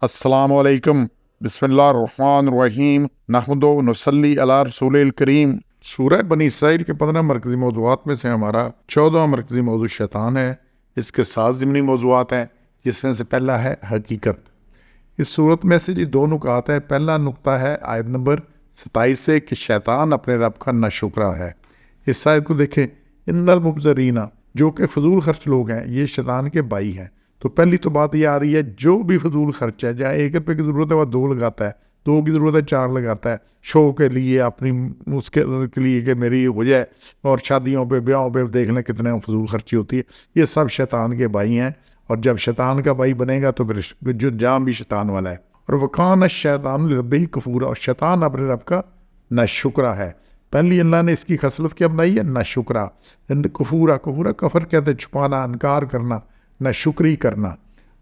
السلام علیکم، بسم اللہ الرحمن الرحیم، نحمد و نصلی علی رسول الکریم۔ سورہ بنی اسرائیل کے 15 مرکزی موضوعات میں سے ہمارا 14واں مرکزی موضوع شیطان ہے۔ اس کے 7 ضمنی موضوعات ہیں، جس میں سے پہلا ہے حقیقت۔ اس صورت میں سے دو نکات ہے۔ پہلا نقطہ ہے آیت نمبر 27 سے کہ شیطان اپنے رب کا ناشکرا ہے۔ اس آیت کو دیکھیں، ان المبذرین، جو کہ فضول خرچ لوگ ہیں، یہ شیطان کے بھائی ہیں۔ تو پہلی تو بات یہ آ رہی ہے، جو بھی فضول خرچ ہے، جہاں 1 روپے کی ضرورت ہے وہ 2 لگاتا ہے، 2 کی ضرورت ہے 4 لگاتا ہے، شو کے لیے، اپنی اس کے لیے کہ میری ہو جائے، اور شادیوں پہ بیاہوں پہ دیکھ لیں کتنے فضول خرچی ہوتی ہے۔ یہ سب شیطان کے بھائی ہیں، اور جب شیطان کا بھائی بنے گا تو پھر جو جام بھی شیطان والا ہے۔ اور وَقَانَ الشَّيْطَانُ لِرَبِّهِ كَفُورًا، اور شیطان اپنے رب کا ناشکرا ہے۔ پہلی اللہ نے اس کی خصلت کیا بنائی ہے؟ ناشکرا۔ کفورا کفر کہتے ہیں چھپانا، انکار کرنا، ناشکری کرنا۔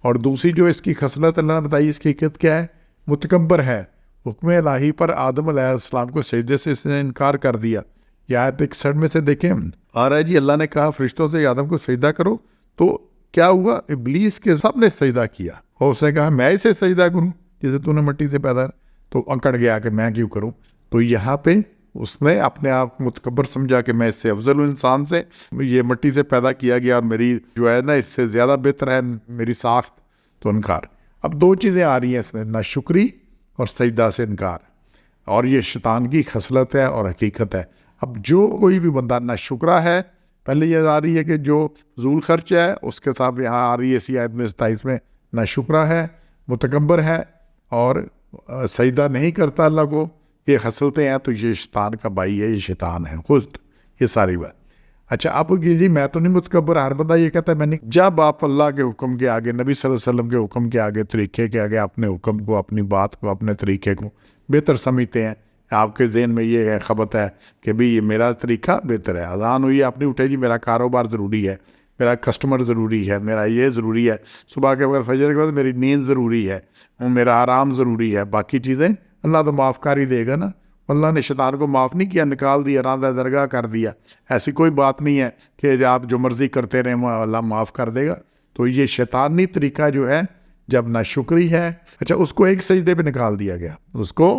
اور دوسری جو اس کی خصلت اللہ نے بتائی، اس کی حقیقت کیا ہے؟ متکبر ہے۔ حکم الہی پر آدم علیہ السلام کو سجدے سے اس نے انکار کر دیا۔ یہ آیت 61 میں سے دیکھیں آ رہا ہے جی، اللہ نے کہا فرشتوں سے آدم کو سجدہ کرو، تو کیا ہوا؟ ابلیس کے سب نے سجدہ کیا، اور اس نے کہا میں اسے سجدہ کروں جسے تو نے مٹی سے پیدا، تو اکڑ گیا کہ میں کیوں کروں۔ تو یہاں پہ اس نے اپنے آپ کو متکبر سمجھا کہ میں اس سے افضل انسان سے، یہ مٹی سے پیدا کیا گیا اور میری جو ہے نا اس سے زیادہ بہتر ہے میری ساخت، تو انکار۔ اب 2 چیزیں آ رہی ہیں اس میں، ناشکری اور سجدہ سے انکار، اور یہ شیطان کی خصلت ہے اور حقیقت ہے۔ اب جو کوئی بھی بندہ ناشکرا ہے، پہلے یہ آ رہی ہے کہ جو فضول خرچ ہے، اس کے ساتھ یہاں آ رہی ہے اسی آیت میں 27 میں، ناشکرا ہے، متکبر ہے، اور سجدہ نہیں کرتا اللہ کو، یہ خصلتیں ہیں، تو یہ شیطان کا بھائی ہے، یہ شیطان ہے خود، یہ ساری بات۔ اچھا، آپ جی میں تو نہیں متکبر، ہر بندہ یہ کہتا ہے میں نہیں۔ جب آپ اللہ کے حکم کے آگے، نبی صلی اللہ علیہ وسلم کے حکم کے آگے، طریقے کے آگے، اپنے حکم کو، اپنی بات کو، اپنے طریقے کو بہتر سمجھتے ہیں، آپ کے ذہن میں یہ ہے خبت ہے کہ بھی یہ میرا طریقہ بہتر ہے، اذان ہوئی آپ نہیں اٹھے جی میرا کاروبار ضروری ہے، میرا کسٹمر ضروری ہے، میرا یہ ضروری ہے، صبح کے وقت فجر کے وقت میری نیند ضروری ہے، میرا آرام ضروری ہے، باقی چیزیں اللہ تو معاف کر ہی دے گا نا۔ اللہ نے شیطان کو معاف نہیں کیا، نکال دیا، راندہ درگاہ کر دیا۔ ایسی کوئی بات نہیں ہے کہ آپ جو مرضی کرتے رہیں اللہ معاف کر دے گا۔ تو یہ شیطانی طریقہ جو ہے، جب ناشکری ہے، اچھا اس کو ایک سجدے پہ نکال دیا گیا۔ اس کو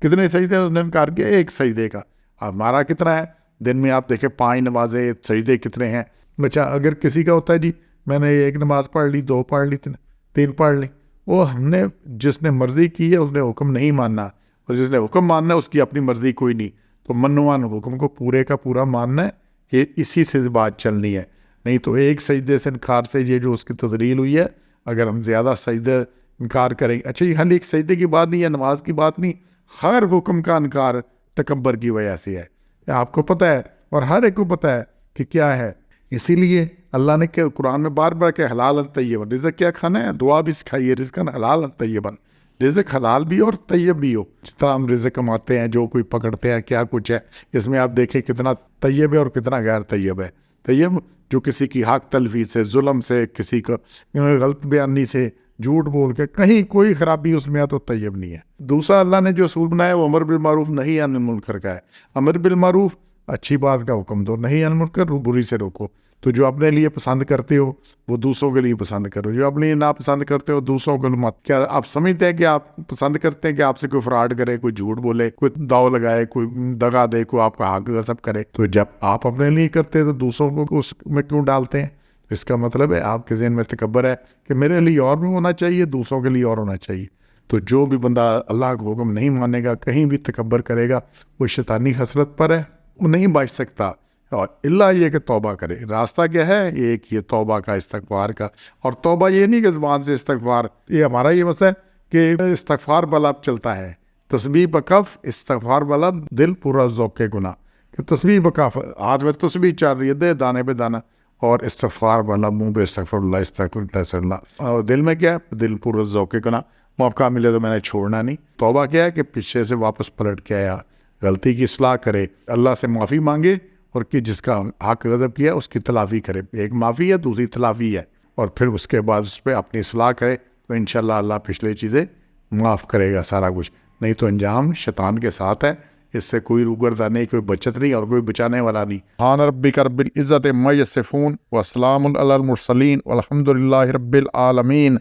کتنے سجدے اس نے انکار کیا؟ ایک سجدے کا۔ ہمارا کتنا ہے؟ دن میں آپ دیکھیں 5 نمازیں، سجدے کتنے ہیں؟ بچہ اگر کسی کا ہوتا ہے جی میں نے 1 نماز پڑھ لی، 2 پڑھ لی، 3 پڑھ لی، وہ ہم نے جس نے مرضی کی ہے اس نے حکم نہیں ماننا، اور جس نے حکم ماننا ہے اس کی اپنی مرضی کوئی نہیں۔ تو منوان حکم کو پورے کا پورا ماننا ہے، یہ اسی سے بات چلنی ہے، نہیں تو ایک سجدے سے انکار سے یہ جو اس کی تذلیل ہوئی ہے، اگر ہم زیادہ سجدے انکار کریں گے۔ اچھا، یہ خالی ایک سجدے کی بات نہیں ہے، نماز کی بات نہیں، ہر حکم کا انکار تکبر کی وجہ سے ہے۔ آپ کو پتہ ہے اور ہر ایک کو پتہ ہے کہ کیا ہے۔ اسی لیے اللہ نے کہ قرآن میں بار بار کہ حلال طیبا، رزق کیا کھانا ہے، دعا بھی سکھائی ہے، رزق حلال طیبا، رزق حلال بھی اور طیب بھی ہو۔ جس طرح ہم رزق کماتے ہیں، جو کوئی پکڑتے ہیں، کیا کچھ ہے اس میں، آپ دیکھیں کتنا طیب ہے اور کتنا غیر طیب ہے۔ طیب جو کسی کی حق تلفی سے، ظلم سے، کسی کو غلط بیانی سے، جھوٹ بول کے، کہیں کوئی خرابی اس میں ہے تو طیب نہیں ہے۔ دوسرا اللہ نے جو اصول بنایا وہ امر بالمعروف نہی عن المنکر کا ہے۔ امر بالمعروف اچھی بات کا حکم دو، نہی عن المنکر بری سے روکو۔ تو جو اپنے لیے پسند کرتے ہو وہ دوسروں کے لیے پسند کرو، جو اپنے لیے ناپسند کرتے ہو دوسروں کو مت۔ کیا آپ سمجھتے ہیں کہ آپ پسند کرتے ہیں کہ آپ سے کوئی فراڈ کرے، کوئی جھوٹ بولے، کوئی داؤ لگائے، کوئی دغا دے، کوئی آپ کا حق غصب کرے؟ تو جب آپ اپنے لیے کرتے تو دوسروں کو اس میں کیوں ڈالتے ہیں؟ اس کا مطلب ہے آپ کے ذہن میں تکبر ہے کہ میرے لیے اور بھی ہونا چاہیے، دوسروں کے لیے اور ہونا چاہیے۔ تو جو بھی بندہ اللہ کا حکم نہیں مانے گا، کہیں بھی تکبر کرے گا، وہ شیطانی خصلت پر ہے، وہ نہیں بچ سکتا، اور اللہ یہ کہ توبہ کرے۔ راستہ کیا ہے؟ ایک یہ توبہ کا، استغفار کا۔ اور توبہ یہ نہیں کہ زبان سے استغفار، یہ ہمارا یہ مسئلہ ہے کہ استغفار بلب چلتا ہے، تسبیح بکف، استغفار بلب دل پورا ذوق گناہ، کہ تسبیح بکف ہاتھ میں تسبیح چل رہی ہے، دے دانے پہ دانا، اور استغفار والا منہ پہ استغفر اللہ استغفر اللہ صلی اللہ، اور دل میں کیا ہے؟ دل پورا ذوق گناہ، موقع ملے تو میں نے چھوڑنا نہیں۔ توبہ کیا ہے؟ کہ پیچھے سے واپس پلٹ کے آیا، غلطی کی اصلاح کرے، اللہ سے معافی مانگے، اور کہ جس کا حق غضب کیا اس کی تلافی کرے۔ ایک معافی ہے، دوسری تلافی ہے، اور پھر اس کے بعد اس پہ اپنی اصلاح کرے، تو انشاءاللہ اللہ پچھلے چیزیں معاف کرے گا سارا کچھ۔ نہیں تو انجام شیطان کے ساتھ ہے، اس سے کوئی روگردہ نہیں، کوئی بچت نہیں، اور کوئی بچانے والا نہیں۔ سبحان ربک رب العزت عما یصفون وسلام علی المرسلین والحمد للہ رب العالمین۔